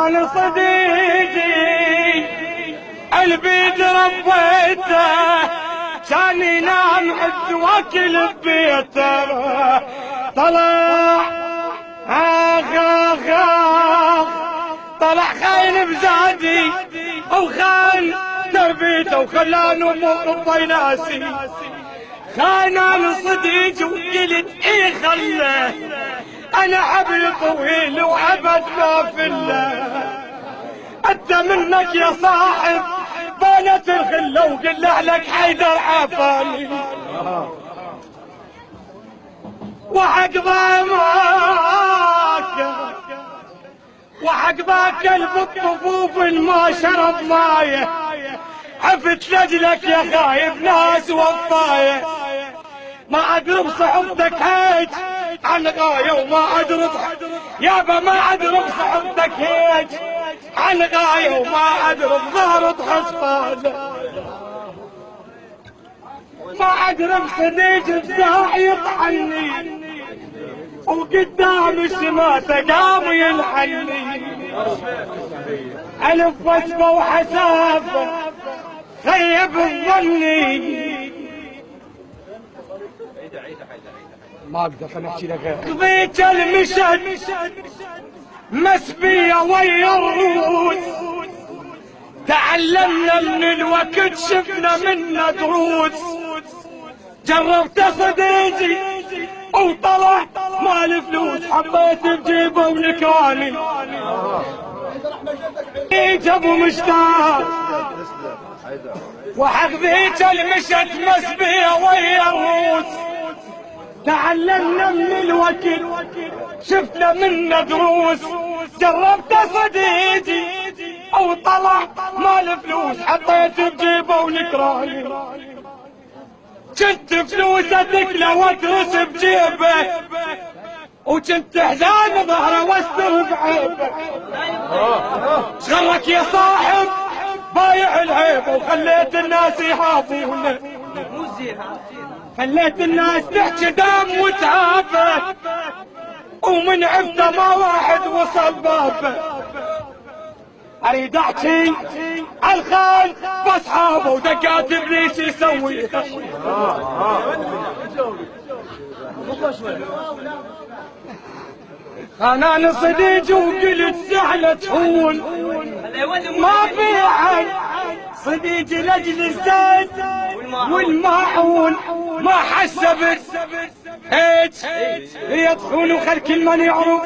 انا صديقي البيت ربيته كان ينام عز واكل ببيته طلع طلع خاين بزادي وخان تربيته وخلاني مو ناسي خان انا صديقي وقلت ايه خله انا حبل طويل وابد ما فله انت منك يا صاحب بانت الخله وقل لك حيدر عافاني وحق ضماك وحق ذاك الطفوف ما شرب مايه عفت لاجلك يا خايب ناس وفايه ما ادري بصحبتك هيج عن غايه وما ادري يابا ما ادري بصحبتك هيج عن غايه وما ادري بظهر حصفاله ما ادري بصديق بساع يطحني وقدام الشماتة قام يلحني الف وسبه وحسافه خيب الظني ما اقدر خليني احكي لك قضيت المشهد مسبيه ويا الروس تعلمنا من الوقت شفنا منا دروس جربت صديقي وطلع مال فلوس حطيت بجيبه ونكاني جابوا مشتاق وحقذيت المشهد مسبيه ويا الروس تعلمنا من الوقت شفنا منا دروس جربت صديقي وطلع مال فلوس حطيت بجيبه ونكراني كنت فلوسه تكله واترس بجيبه وكنت حزان ظهره واستر بعيبه شغلك يا صاحب بايع العيبه وخليت الناس يهابونه خليت الناس تحكي دم وتعافى ومن عبده ما واحد وصل بابه اريد احكي الخال باصحابه ودقات ابليس يسوي انا صديقي وقلت زعلة هون ما في حد صديقي لاجل الزيت والماعون ما حسبت هيك يدخل خل كل من يعرف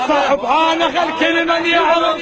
صاحب انا خل كل من يعرف